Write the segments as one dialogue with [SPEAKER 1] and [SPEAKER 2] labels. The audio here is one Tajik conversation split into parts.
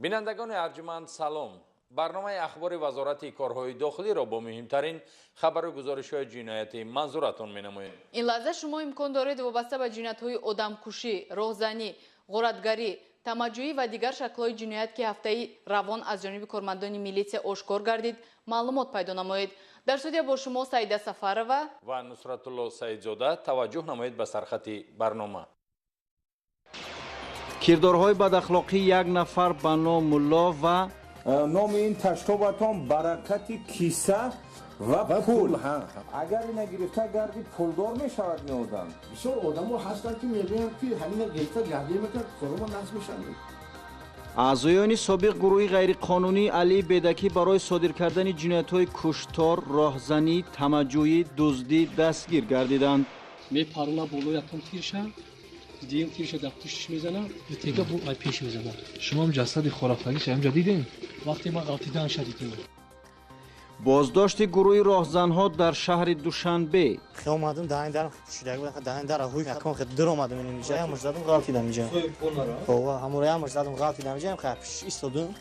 [SPEAKER 1] بینندگان ارجمند سلام. برنامه اخبار وزارت کارهای داخلی را با مهمترین خبر و گزارش‌های جنایتی منظورتان می‌نماییم.
[SPEAKER 2] این لحظه شما امکان دارید وابسته به جنایت‌های آدمکشی، راهزنی، غارتگری، تمجویی و دیگر شکل‌های جنایت که هفته روان از جانب کارمندان میلیسیا آشکار گردید معلومات پیدا نمایید. در استودیو با شما سعیده سفرова
[SPEAKER 1] و نصرت الله سعیدزاده. توجه نمایید به سرخط برنامه.
[SPEAKER 3] کردارهای بداخلاقی یک نفر به نام ملا و
[SPEAKER 4] نام این تشتابتان برکت کیسه و پول. اگر این گرفته گردی پولدار می شود می آدم.
[SPEAKER 5] بسیار آدم ها هستن که میگن که همین گرفته گردی میکرد کارما نصب میشن.
[SPEAKER 3] اعضایان سابق گروه غیرقانونی علی بدکی برای صادر کردن جنایت‌های کشتار، راهزنی، تمجویی، دزدی دستگیر گردیدند.
[SPEAKER 6] میپرونه بالای یکم تیرشه، دیگه تیرشه در پوشش میزنه، دیگه بو پیش میزنه. شما هم جسد خرافگیش اینجا دیدین؟ وقتی ما آتیدان شدیدیم.
[SPEAKER 3] بازداشت گروه راهزنها در شهر دوشنبه.
[SPEAKER 7] خیلی اومدم دهن در شیرگ بود دهن در هوی یکم خیلی در اومدم این میشه همش زدم غلطی دم میشه خب همون همش زدم غلطی دم میشه خفش ایستادم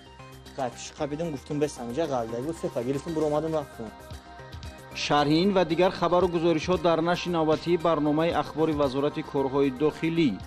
[SPEAKER 7] خفش خبیدم گفتم بس همینجا غلطی بود سه گرفتم برو اومدم رفتم.
[SPEAKER 3] شرحین و دیگر خبر و گزارش‌ها در نشر نوبتی برنامه اخبار وزارت کارهای داخلی.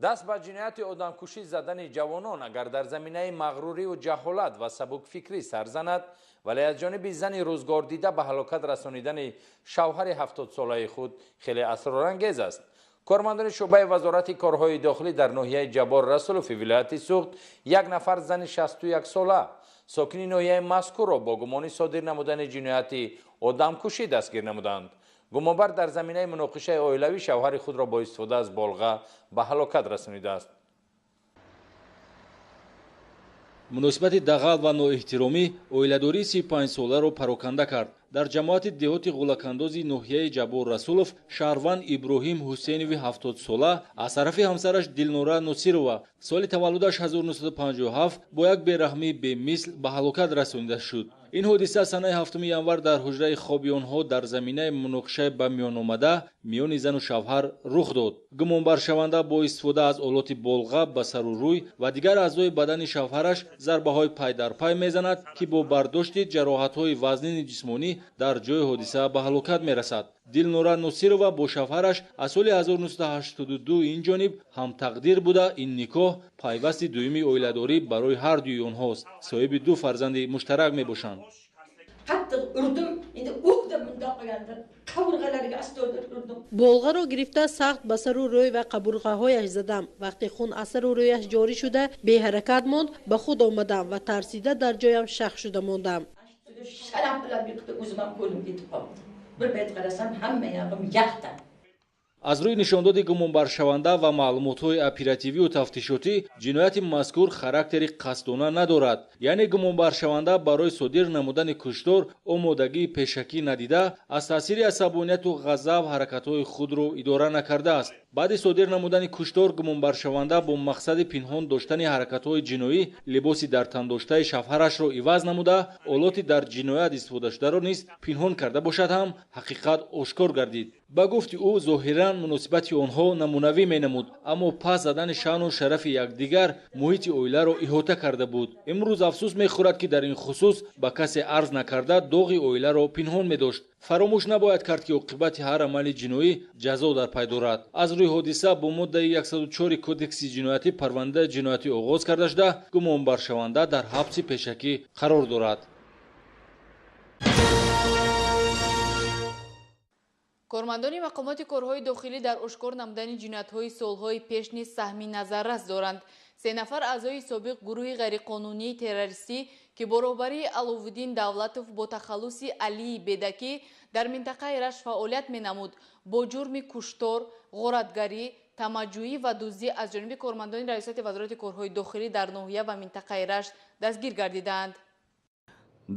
[SPEAKER 1] دست به جنایت آدمکشی زدن جوانان اگر در زمینه مغروری و جهالت و سبک فکری سر زند ولی از جانب زن روزگار دیده به هلاکت رسانیدن شوهر 70 ساله خود خیلی اسرارانگیز است. کارمندان شعبه وزارت کارهای داخلی در ناحیه جبار رسولوف ولایت سوخت یک نفر زن 61 ساله ساکن ناحیه مذکور را با گمان صادر نمودن جنایت آدمکشی دستگیر نمودند. گمانبر در زمینه مناقشه عائلوی شوهر خود را با استفاده از بالغه به هلاکت رسانیده است.
[SPEAKER 8] مناسبت دغل و نواحترامی عائله‌داری 35 ساله را پراکنده کرد. در جماعت دهات غولک‌اندازی ناحیه جبار رسولوف شهروند ابراهیم حسینوی 70 ساله از طرف همسرش دلنوره نصیرова سال تولدش 1957 با یک بی‌رحمی بی‌مثل به هلاکت رسانیده شد. این حادثه سنه 7 ینور در حجره خوابی آنها در زمینه مناقشه به میان آمده میان زن و شوهر رخ داد. گمانبر شونده با استفاده از آلات بالغه به سر و روی و دیگر اعضای بدن شوهرش ضربه‌های پای در پای میزند که با برداشت جراحت‌های وزنین جسمانی در جای حادثه به هلاکت میرسد. دلنوره نصیرова با شوهرش از سال 1982 این جانب هم تقدیر بوده. این نکاح پیوست دومی عائله‌داری برای هر دوی آنهاست. صاحب دو فرزند مشترک میباشند.
[SPEAKER 9] بالغه را گرفته سخت به سر و روی و قبرغه هایش زدم. وقتی خون از سر و رویش جاری شده بی حرکت ماند به خود آمدم و ترسیده در جایم شخ شده ماندم.
[SPEAKER 8] از روی نشانداد گمانبر شونده و معلومات‌های اپراتیوی و تفتیشاتی جنایت مذکور خاراکتری قصدانه ندارد. یعنی گمانبر شونده برای صادر نمودن کشتار آمادگی پیشکی ندیده از تاثیر عصبانیت و غضب حرکت‌های خود را اداره نکرده است. بعد صادر نمودن کشتار گمانبر شونده با مقصد پنهان داشتن حرکت‌های جنایی لباسی در تن داشته شوهرش را عوض نموده آلاتی در جنایت استفاده شده را نیز پنهان کرده باشد هم حقیقت آشکار گردید. با گفت او ظاهراً مناسبت آنها نمونوی مینمود اما پس زدن شأن و شرف یکدیگر محیط عائله را احاطه کرده بود. امروز افسوس می‌خورد که در این خصوص با کسی عرض نکرده داغ عائله را پنهان می‌داشت. فراموش نباید کرد که عاقبت هر عمل جنایی جزا در پی دارد. از روی حادثه با ماده 104 کدکس جنایتی پرونده جنایتی آغاز کرده شده گمانبر شونده در حبس پیشکی قرار دارد.
[SPEAKER 2] کارمندان مقامات کارهای داخلی در آشکار نمودن جنایت‌های سالهای پیش نیز سهمی نظررس دارند. 3 نفر اعضای سابق گروه غیرقانونی تروریستی که با رهبری علوالدین دولتوف با تخلص علی بدکی در منطقه رشت فعالیت می‌نمود با جرم کشتار، غارتگری، تمجویی و دزدی از جانب کارمندان ریاست وزارت کارهای داخلی در ناحیه و منطقه رشت دستگیر گردیدند.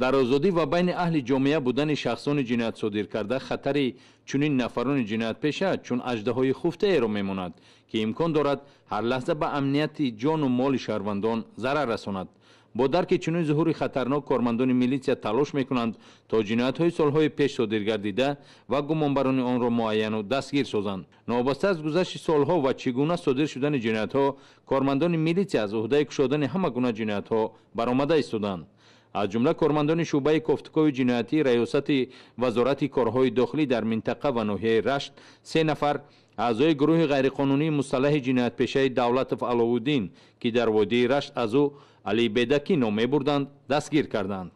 [SPEAKER 1] در آزادی و بین اهل جامعه بودن شخصان جنایت صادر کرده خطری چنین نفران جنایت پیشه چون اژدهای خفته ای را میماند که امکان دارد هر لحظه به امنیت جان و مال شهروندان ضرر رساند. бо дарки чунин зуҳури хатарнок кормандони милитсия талош мекунанд то ҷиноятҳои солҳои пеш содир гардида ва гумонбарони онро муайяну дастгир созанд. новобаста аз гузашти солҳо ва чӣ гуна содир шудани ҷиноятҳо кормандони милитсия аз уҳдаи кушодани ҳама гуна ҷиноятҳо баромада истоданд. аз ҷумла кормандони шӯъбаи кофтукови ҷиноятӣ раёсати вазорати корҳои дохилӣ дар минтақа ва ноҳияи рашт 3 нафар аъзои гурӯҳи ғайриқонунии мусталаҳи ҷиноятпешаи давлатов аловуддин ки дар водии рашт аз ӯ али бедакӣ ном мебурданд дастгир карданд.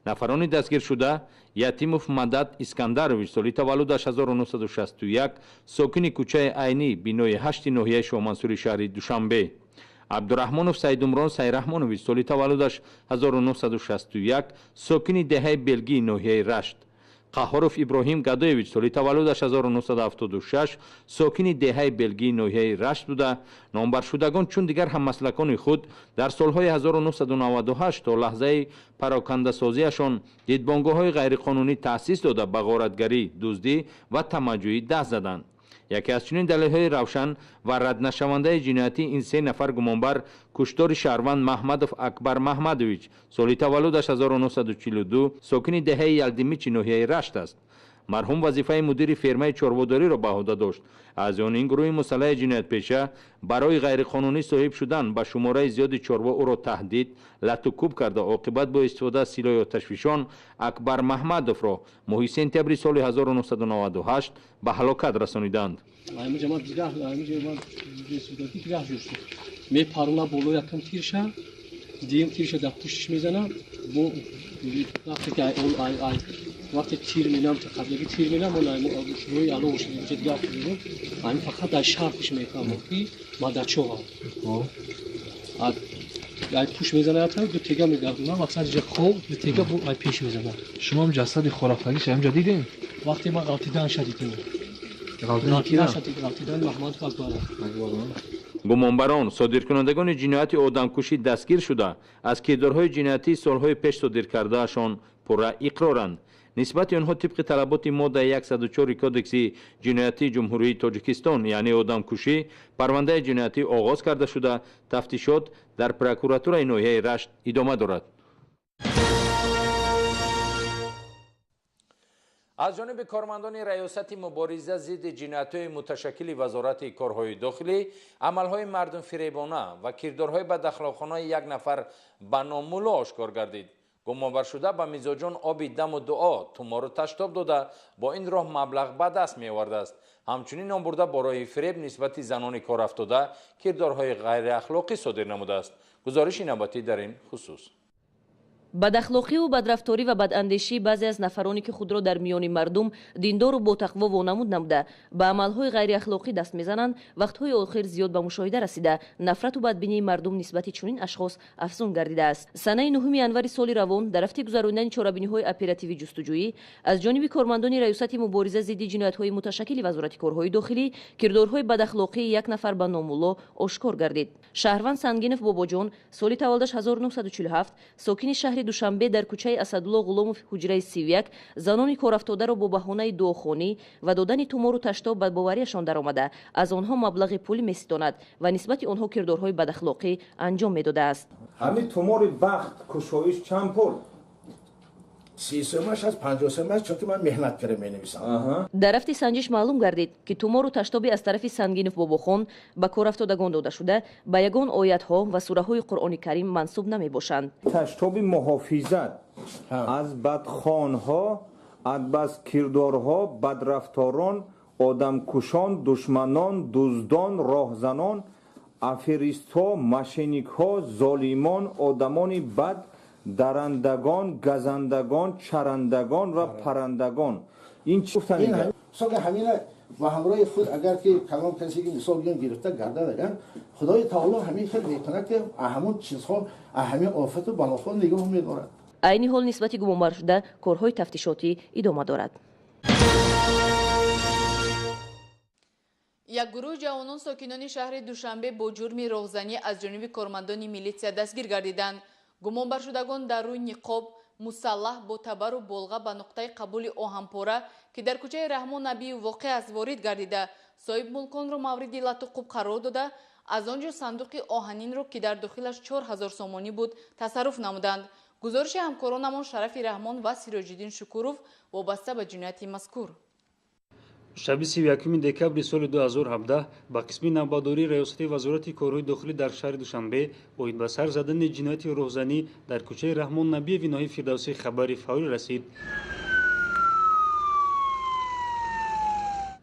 [SPEAKER 1] нафарони дастгиршуда ятимов мадад искандарович соли таваллудаш 1961 сокини кӯчаи айнӣ бинои 8 ноҳияи шоҳмансури шаҳри душанбе, абдураҳмонов сайдумрон сайраҳмонович соли таваллудаш 1961 сокини деҳаи белгии ноҳияи рашт, қаҳоров иброҳим гадоевич соли таваллудаш 1976 сокини деҳаи белгии ноҳияи рашт буда номбаршудагон чун дигар ҳаммаслакони худ дар солҳои 1998 то лаҳзаи парокандасозиашон дидбонгоҳҳои ғайриқонунӣ таъсис дода ба ғоратгарӣ, дуздӣ ва тамаҷҷӯӣ даст заданд. яке аз чунин далелҳои равшан ва раднашавандаи ҷиноятӣ ин 3 нафар гумонбар куштори шаҳрванд маҳмадов акбар маҳмадович соли таваллудаш 1942 сокини деҳаи ялдимичи ноҳияи рашт аст. марҳум вазифаи мудири фермаи чорводориро ба оҳда дошт. аз он ин гурӯҳи мусаллаҳи ҷиноятпеша барои ғайриқонунӣ соҳиб шудан ба шумораи зиёди чорво ӯро таҳдид лату кӯб карда оқибат бо истифода аз силоҳи оташфишон акбар маҳмадовро моҳи сентябри соли 1998 ба ҳалокат расониданд.
[SPEAKER 6] мепарона боло якам тирша дигим тирша дар пуштиш мезанам бо вақте тир менам қаблаги тир менам рӯи алов шуд гап менам ами фақат дар шарфиш мефаҳмам ки мадачоа ай пуш мезанам ду тега мегардонам вақсад ҷа хоб ду тега бо ай пеш мезанам. шумоам ҷасади хорафагиш ҳамҷа дидем вақте ман ғалтидан шадидем ғалтидан маҳмад акбара
[SPEAKER 1] гумонбарон содиркунандагони ҷинояти одамкушӣ дастгир шуда аз кирдорҳои ҷиноятии солҳои пеш содир кардаашон пурра иқроранд. нисбати онҳо тибқи талаботи моддаи 104 кодекси ҷиноятии ҷумҳурии тоҷикистон яъне одамкушӣ парвандаи ҷиноятӣ оғоз карда шуда тафтишот дар прокуратураи ноҳияи рашт идома дорад. аз ҷониби кормандони раёсати мубориза зидди ҷиноятҳои муташаккили вазорати корҳои дохилӣ амалҳои мардумфиребона ва кирдорҳои бадахлоқонаи як нафар ба номмулло ошкор гардид. гумонбаршуда ба мизоҷон оби даму дуо тумору таштоб дода бо ин роҳ маблағ ба даст меовардааст. ҳамчунин он бурда бо роҳи фиреб нисбати занони корафтода кирдорҳои ғайриахлоқӣ содир намудааст. гузориши навбатӣ дар ин хусус.
[SPEAKER 10] бадахлоқиву бадрафторӣ ва бадандешии баъзе аз нафароне ки худро дар миёни мардум диндору ботақво вонамуд намуда ба амалҳои ғайриахлоқӣ даст мезананд вақтҳои охир зиёд ба мушоҳида расида нафрату бадбинии мардум нисбати чунин ашхос афзун гардидааст. санаи 9 январи соли равон дар рафти гузарондани чорабиниҳои оперативӣ ҷустуҷӯӣ аз ҷониби кормандони раёсати мубориза зидди ҷиноятҳои муташаккили вазорати корҳои дохилӣ кирдорҳои бадахлоқии як нафар ба номулло ошкор гардид. шаҳрванд сангинов бобоҷон соли таваллудаш 1947 сокини шаҳри душанбе дар кӯчаи асадулло ғуломов ҳуҷраи 31 занони корафтодаро бо баҳонаи дуохонӣ ва додани тумору таштоб ба боварияшон даромада аз онҳо маблағи пулӣ меситонад ва нисбати онҳо кирдорҳои бадахлоқӣ анҷом медодааст.
[SPEAKER 4] ҳамин тумори бахт кушоиш чанд пул
[SPEAKER 5] 33 аз 53 чун ки ман меҳнат карда менависам.
[SPEAKER 10] дар рафти санҷиш маълум гардид ки тумору таштоби аз тарафи Сангинов Бобохон ба корафтодагон дода шуда ба ягон оятҳо ва сураҳои Қуръони Карим мансуб намебошанд.
[SPEAKER 4] таштоби муҳофизат аз бадхонҳо адбас кирдорҳо бадрафторон одамкушон душманон дуздон роҳзанон аферистҳо мошенникҳо золимон одамони бад дарандагон газандагон чарандагон ва парандагон ин чӣ гуфтанига
[SPEAKER 5] сога ҳамина ва ҳамроҳи худ агар ки калом касе ки мисол биён гирифта гардадаган худои таоло ҳамин хел мекунад ки ҳамон чизҳо ҳамин офату балоҳо нигоҳ медорад.
[SPEAKER 10] айни ҳол нисбати гумонбаршуда корҳои тафтишотӣ идома дорад.
[SPEAKER 2] як гурӯҳ ҷавонон сокинони шаҳри душанбе бо ҷурми роҳзанӣ аз ҷониби кормандони милитсия дастгир гардиданд. гумонбаршудагон дар рӯи ниқоб мусаллаҳ бо табару болға ба нуқтаи қабули оҳанпора ки дар кӯчаи раҳмон набию воқеъ аст ворид гардида соҳибмулконро мавриди лату қуб қарор дода аз он ҷо сандуқи оҳанинро ки дар дохилаш 4000 сомонӣ буд тасарруф намуданд. гузориши ҳамкоронамон Шарафи Раҳмон ва Сироҷиддин Шукуров вобаста ба ҷинояти мазкур.
[SPEAKER 11] шаби 31 декабри соли 2017 ба қисми навбадории раёсати вазорати корҳои дохилӣ дар шаҳри Душанбе оид ба сар задани ҷинояти роҳзанӣ дар кӯчаи Раҳмон Набиеви ноҳияи Фирдавсӣ хабари фаврӣ расид.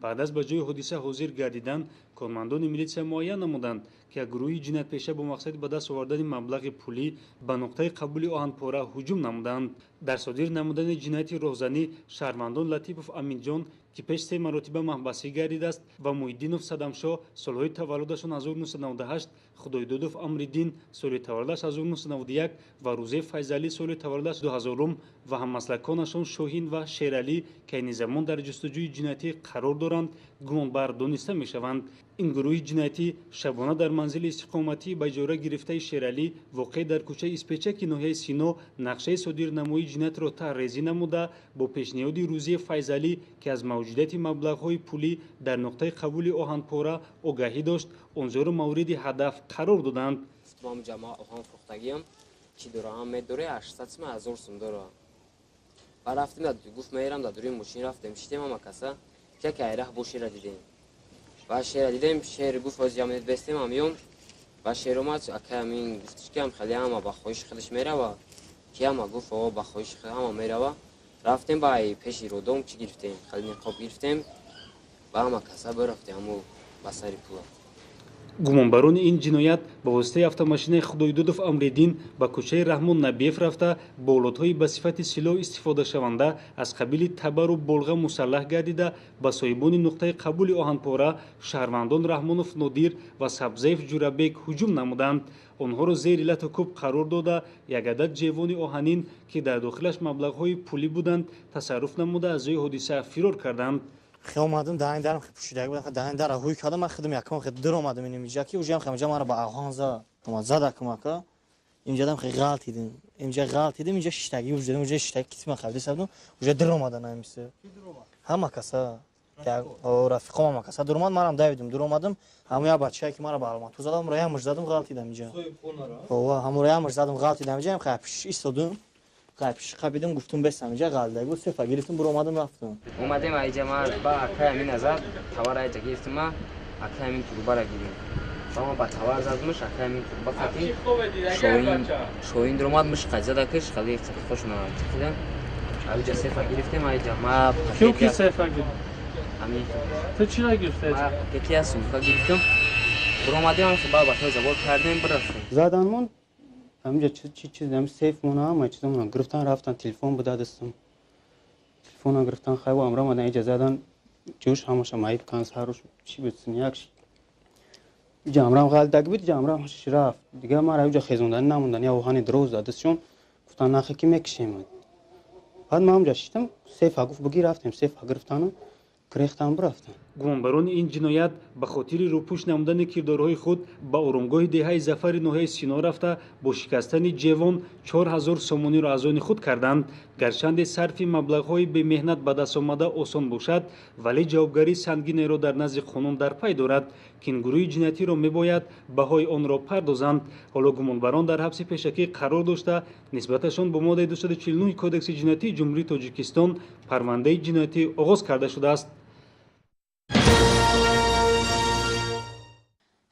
[SPEAKER 11] баъд аз ба ҷои ҳодиса ҳозир гардидан, кормандони милитсия муайян намуданд ки як гурӯҳи ҷиноятпеша бо мақсади ба даст овардани маблағи пулӣ ба нуқтаи қабули оҳанпора ҳуҷум намуданд. дар содир намудани ҷинояти роҳзанӣ шаҳрвандон Латипов Аминҷон ки пеш 3 маротиба маҳбасӣ гардидааст ва Муҳиддинов Садамшоҳ солҳои таваллудашон 1998, Худойдодов Амриддин соли таваллудаш 1991 ва Рӯзе Файзалӣ соли таваллудаш 2000 ва ҳаммаслаконашон Шоҳин ва Шералӣ ки айни замон дар ҷустуҷӯи ҷиноятӣ қарор доранд, гумонбар дониста мешаванд. ин гурӯҳи ҷиноятӣ шабона дар манзили истиқоматӣ ба иҷора гирифтаи Шералӣ воқеъ дар кӯчаи Испечаки ноҳияи Сино нақшаи содирнамоии ҷиноятро таррезӣ намуда бо пешниҳоди Рӯзи Файзалӣ ки аз мавҷудияти маблағҳои пулӣ дар нуқтаи қабули оҳанпора огаҳӣ дошт, онҳоро мавриди ҳадаф қарор доданд.
[SPEAKER 12] Бом ҷамоа оҳан фурӯхтагиам чӣ дора ҳам медоре 800 сум 1000 сум дора. Ба рафтем да гуфт меерам да дури мошин рафтем шитем ама каса ки айрах бо шера дидем. Ба шера дидем шер гуфт оз ҷамъият бестем амён ба шер омад ака амин гуфтиш ки ам хеле ама ба хоҳиши худаш мерава ки ама гуфт о ба хоҳиши худ ама мерава. рафтем ба пеши родом чӣ гирифтем хеле ниқоб гирифтем ба ама каса бирафтем аму ба сари пула.
[SPEAKER 11] гумонбарони ин ҷиноят ба воситаи автомошинаи Худойдодов Амриддин ба кӯчаи Раҳмон Набиев рафта бо олатҳои ба сифати силоҳ истифодашаванда аз қабили табару болға мусаллаҳ гардида ба соҳибони нуқтаи қабули оҳанпора шаҳрвандон Раҳмонов Нодир ва Сабзаев Ҷурабек ҳуҷум намуданд. онҳоро зери лату кӯб қарор дода як адад ҷевони оҳанин ки дар дохилаш маблағҳои пулӣ буданд тасарруф намуда аз ҷои ҳодиса фирор карданд.
[SPEAKER 7] خیلی اومدم دهن درم خیلی پوشیده بود دهن در هوی کردم من خودم یکم خیلی در اومدم اینم اینجا که وجام خیلی جمع را با آهان زد کم که اینجا دم خیلی غلط دیدم اینجا شتگی وجود اونجا شتگی کسی من خیلی سبدم اونجا در اومدن نمیشه همه کسا رفیقام همه کسا در اومد منم دویدم در اومدم همه یا بچه‌ای که مرا بالام تو زدم راه مش زدم غلط دیدم اینجا همه راه مش زدم غلط دیدم اینجا خیلی ایستادم قبیدم گفتم بسم اینجا غلطه بود سفر گرفتم برو اومدم رفتم
[SPEAKER 12] اومدم اینجا ما با اکای همین نظر توار اینجا گرفتم ما اکای همین تو برا گیریم شما با توار زدمش اکای همین تو بخاطی شوین در اومد مش قضا دکش خیلی خوش اومد دیدم اینجا سفر گرفتم اینجا ما
[SPEAKER 13] کی سفر گرفت
[SPEAKER 12] همین
[SPEAKER 13] تو چی گرفته
[SPEAKER 12] یکی از سوفا گرفتم برو اومدم با تو زبور کردیم برفتم
[SPEAKER 14] زدنمون همینجا چیز هم سیف مونه همه چیزمون گرفتن رفتن تلفن بوده دستم تلفن گرفتن خیلی امرا مدن اینجا زدن جوش همش مایب کانس هروش چی بتسن یکش جامرام غلط بود جامرام همش رفت دیگه ما را اینجا خیزوندن نموندن یا وهانی دروز دادشون گفتن نخی کی میکشیم بعد ما همجا شیدم سیف گفت بگی رفتیم سیف گرفتن گرفتن برفتن
[SPEAKER 11] гумонбарони ин ҷиноят ба хотири рӯпӯш намудани кирдорҳои худ ба оромгоҳи деҳаи Зафари ноҳияи Сино рафта бо шикастани ҷевон 4000 сомониро аз они худ карданд. гарчанде сарфи маблағҳои бемеҳнат ба дастомада осон бошад, вале ҷавобгарии сангинеро дар назди қонун дар пай дорад ки ин гурӯҳи ҷиноятиро мебояд баҳои онро пардозанд. ҳоло гумонбарон дар ҳабси пешакӣ қарор дошта нисбаташон бо моддаи 249 кодекси ҷиноятии ҷумҳурии Тоҷикистон парвандаи ҷиноятӣ оғоз карда шудааст.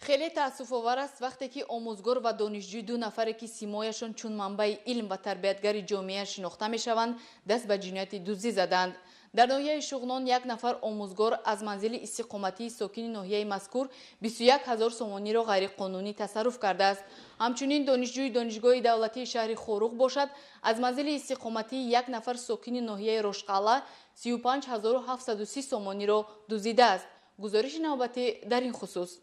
[SPEAKER 2] خیلی تأسف‌آور است وقتی که آموزگار و دانشجوی دو نفره که سیمایشان چون منبع علم و تربیتگر جامعه شناخته می‌شوند دست به جنایت دزدی زدند. در ناحیه شغنان یک نفر آموزگار از منزل استقامتی ساکن ناحیه مذکور 21000 سومانی را غیر قانونی تصرف کرده است. همچنین دانشجوی دانشگاه دولتی شهر خوروغ باشد از منزل استقامتی یک نفر ساکن ناحیه رشقاله 35730 سومانی را دزدیده است. گزارش نوبتی در این خصوص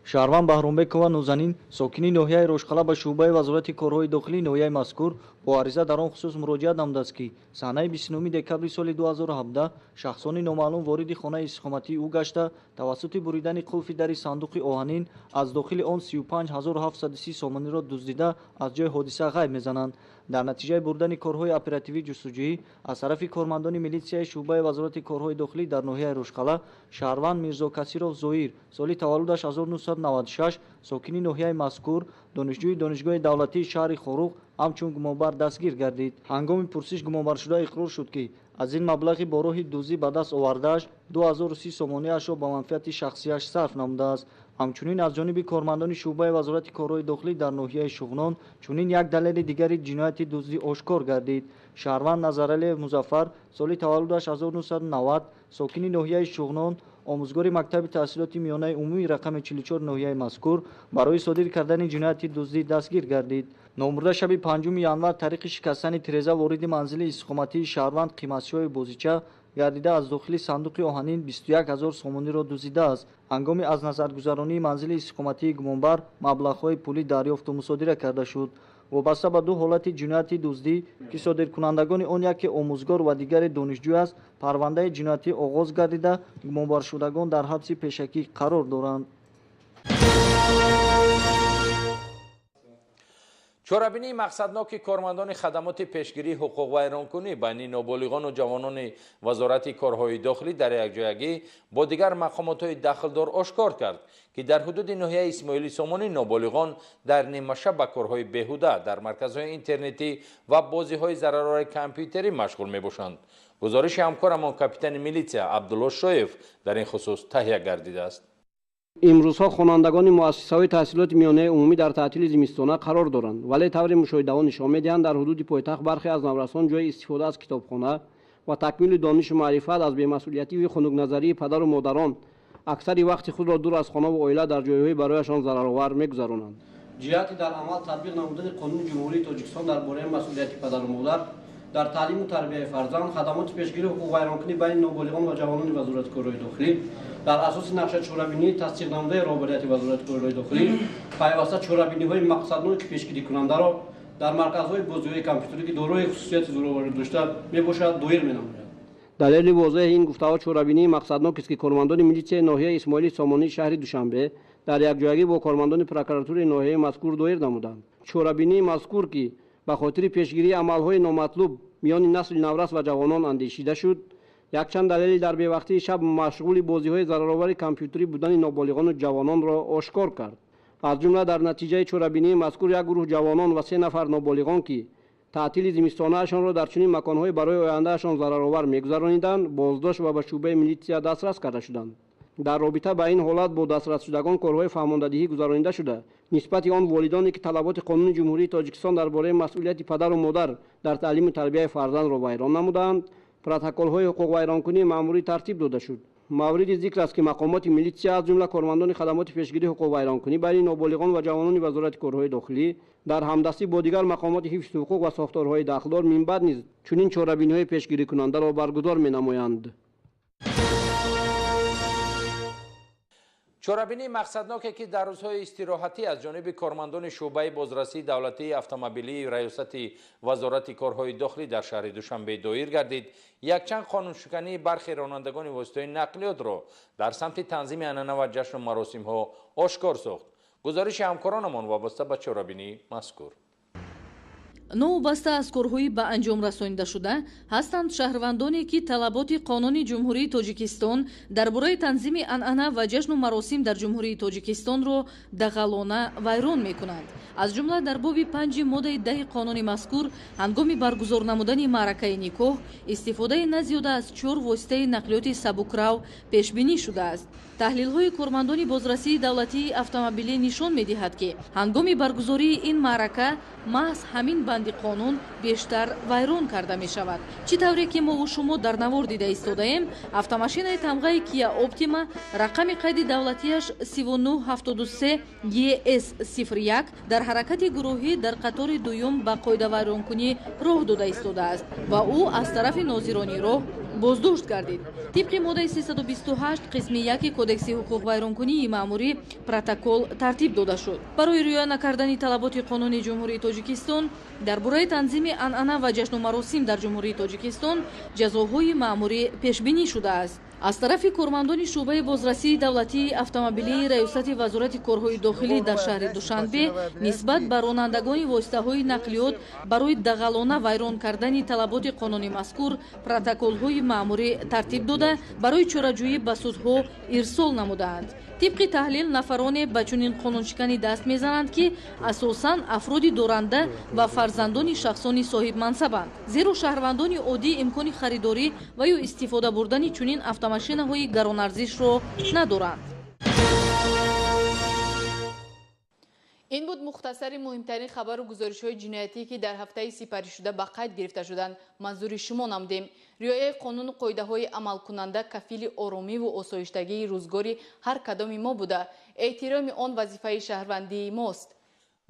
[SPEAKER 3] شهروند بهرامبک و نوزنین ساکنی ناحیه رشقاله به شعبه وزارت کارهای داخلی ناحیه مذکور бо ариза дар он хусус муроҷиат намудааст ки саҳнаи 29 декабри соли 2017 шахсони номаълум вориди хонаи истиқоматии ӯ гашта тавассути буридани қулфи дари сандуқи оҳанин аз дохили он 35730 сомониро дуздида аз ҷои ҳодиса ғайб мезананд. дар натиҷаи бурдани корҳои оперативии ҷустуҷӯӣ аз тарафи кормандони милитсияи шуъбаи вазорати корҳои дохилӣ дар ноҳияи рӯшқала шаҳрванд Мирзо Касиров Зоир соли таваллудаш 1996 сокини ноҳияи мазкур донишҷӯи донишгоҳи давлатии шаҳри Хорух ҳамчун гумонбар дастгир гардид. ҳангоми пурсиш гумонбаршуда иқрор шуд ки аз ин маблағи бо роҳи дуздӣ ба даст овардааш 2030 сомониашро ба манфиати шахсияш сарф намудааст. ҳамчунин аз ҷониби кормандони шуъбаи вазорати корҳои дохилӣ дар ноҳияи Шуғнон чунин як далели дигари ҷинояти дуздӣ ошкор гардид. шаҳрванд Назаралиев Музаффар соли таваллудаш 1990 сокини ноҳияи Шуғнон омӯзгори мактаби таҳсилоти миёнаи умумии рақами 44 ноҳияи мазкур барои содир кардани ҷинояти дуздӣ дастгир гардид. номурда шаби 5 январ тариқи шикастани тиреза вориди манзили истиқоматии шаҳрванд Қиматшоҳи Бозича гардида аз дохили сандуқи оҳанин 21000 сомониро дуздидааст. ҳангоми аз назаргузаронии манзили истиқоматии гумонбар маблағҳои пулӣ дарёфту мусодира карда шуд. вобаста ба ду ҳолати ҷинояти дуздӣ ки содиркунандагони он яке омӯзгор ва дигаре донишҷӯ аст парвандаи ҷиноятӣ оғоз гардида гумонбаршудагон дар ҳабси пешакӣ қарор доранд.
[SPEAKER 1] чорабинии мақсадноки кормандони хадамоти пешгирии ҳуқуқвайронкунӣ байни ноболиғону ҷавонони вазорати корҳои дохилӣ дар якҷоягӣ бо дигар мақомотҳои дахлдор ошкор кард ки дар ҳудуди ноҳияи Исмоили Сомонӣ ноболиғон дар нимашаб ба корҳои беҳуда дар марказҳои интернетӣ ва бозиҳои зарарори компютерӣ машғул мебошанд. гузориши ҳамкорамон капитани милитсия Абдулло Шоев дар ин хусус таҳия гардидааст.
[SPEAKER 15] имрӯзҳо хонандагони муассисаҳои таҳсилоти миёнаи умумӣ дар таътили зимистона қарор доранд, вале таври мушоҳидаҳо нишон медиҳанд дар ҳудуди пойтахт бархе аз наврасон ҷои истифода аз китобхона ва такмили донишу маърифат аз бемасъулиятиву хунукназарии падару модарон аксари вақти худро дур аз хонаву оила дар ҷойҳои барояшон зараровар мегузаронанд.
[SPEAKER 16] ҷиҳати дар амал татбиқ намудани қонуни ҷумҳурии Тоҷикистон дар бораи масъулияти падару модар дар таълиму тарбияи фарзанд хадамоти пешгирии ҳуқуқвайронкунӣ байни ноболиғон ва ҷавонони вазорати корҳои дохилӣ дар асоси нақша чорабинии тасдиқнамудаи роҳбарияти вазорати корҳои дохилӣ пайваста чорабиниҳои мақсадноки пешгирикунандаро дар марказҳои бозиҳои компютерӣ ки дорои хусусияти зӯроварӣ дошта мебошад доир менамояд.
[SPEAKER 15] далели возеҳи ин гуфтаҳо чорабинии мақсаднокест ки кормандони милитсияи ноҳияи Исмоили Сомонии шаҳри Душанбе дар якҷоягӣ бо кормандони прокуратураи ноҳияи мазкур доир намуданд. чорабинии мазкур ки ба хотири пешгирии амалҳои номатлуб миёни насли наврас ва ҷавонон андешида шуд, якчанд далели дар бевақтии шаб машғули бозиҳои зараровари компютерӣ будани ноболиғону ҷавононро ошкор кард. аз ҷумла дар натиҷаи чорабинии мазкур як гурӯҳ ҷавонон ва 3 нафар ноболиғон ки таътили зимистонаашонро дар чунин маконҳои барои ояндаашон зараровар мегузарониданд боздошт ва ба шуъбаи милитсия дастрас карда шуданд. дар робита ба ин ҳолат бо дастрасшудагон корҳои фаҳмондадиҳӣ гузаронида шуда нисбати он волидоне ки талаботи қонуни ҷумҳурии Тоҷикистон дар бораи масъулияти падару модар дар таълиму тарбияи фарзандро вайрон намуданд, протоколҳои ҳуқуқвайронкунии маъмурӣ тартиб дода шуд. мавриди зикр аст ки мақомоти милитсия аз ҷумла кормандони хадамоти пешгирии ҳуқуқвайронкунӣ байни ноболиғон ва ҷавонони вазорати корҳои дохилӣ дар ҳамдастӣ бо дигар мақомоти ҳифзи ҳуқуқ ва сохторҳои дахлдор минбаъд низ чунин чорабиниҳои пешгирикунандаро баргузор менамоянд.
[SPEAKER 1] чорабинии мақсадноке ки дар рӯзҳои истироҳатӣ аз ҷониби кормандони шуъбаи бозрасии давлатии автомобилии раёсати вазорати корҳои дохилӣ дар шаҳри Душанбе доир гардид, якчанд қонуншикании бархи ронандагони воситаҳои нақлиётро дар самти танзими анъана ва ҷашну маросимҳо ошкор сохт. гузориши ҳамкоронамон вобаста ба чорабинии мазкур.
[SPEAKER 10] новобаста аз корҳои ба анҷом расонидашуда ҳастанд шаҳрвандоне ки талаботи қонуни ҷумҳурии Тоҷикистон дар бораи танзими анъана ва ҷашну маросим дар ҷумҳурии Тоҷикистонро дағалона вайрон мекунанд. аз ҷумла дар боби 5 моддаи 10 қонуни мазкур ҳангоми баргузор намудани маъракаи никоҳ истифодаи на зиёда аз 4 воситаи нақлиёти сабукрав пешбинӣ шудааст. таҳлилҳои кормандони бозрасии давлатии автомобилӣ нишон медиҳад ки ҳангоми баргузории ин маърака маҳз ҳамин банди қонун бештар вайрон карда мешавад. чӣ тавре ки мову шумо дар навор дида истодаем, автомашинаи тамғаи Kia Optima рақами қайди давлатияш 3973 GS01 дар ҳаракати гурӯҳӣ дар қатори дуюм ба қоидавайронкунӣ роҳ дода истодааст ва ӯ аз тарафи нозирони роҳ
[SPEAKER 2] боздошт гардид. тибқи моддаи 328 қисми 1 кодекси ҳуқуқвайронкунии маъмурӣ протокол тартиб дода шуд. барои риоя накардани талаботи қонуни ҷумҳурии тоҷикистон дар бораи танзими анъана ва ҷашну маросим дар ҷумҳурии тоҷикистон ҷазоҳои маъмурӣ пешбинӣ шудааст. аз тарафи кормандони шӯъбаи бозрасии давлатии автомобилии раёсати вазорати корҳои дохилӣ дар шаҳри душанбе нисбат ба ронандагони воситаҳои нақлиёт барои дағалона вайрон кардани талаботи қонуни мазкур протоколҳои маъмурӣ тартиб дода барои чораҷӯӣ ба судҳо ирсол намудаанд. тибқи таҳлил нафароне ба чунин қонуншиканӣ даст мезананд ки асосан афроди доранда ва фарзандони шахсони соҳибмансабанд, зеро шаҳрвандони оддӣ имкони харидорӣ ва ё истифода бурдани чунин автомашинаҳои гаронарзишро надоранд. ин буд мухтасари муҳимтарин хабару гузоришҳои ҷиноятӣ ки дар ҳафтаи сипаришуда ба қайд гирифта шуданд манзури шумо намудем. риояи қонуну қоидаҳои амалкунанда кафили оромиву осоиштагии рӯзгори ҳар кадоми мо буда эҳтироми он вазифаи шаҳрвандии мост.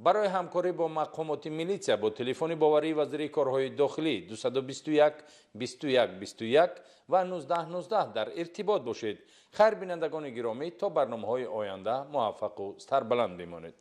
[SPEAKER 1] барои ҳамкорӣ бо мақомоти милитсия бо телефони боварии вазирии корҳои дохилӣ 221 21 21 ва 19 19 дар иртибот бошед. хайр бинандагони гиромӣ, то барномаҳои оянда муваффақу сарбаланд бимонед.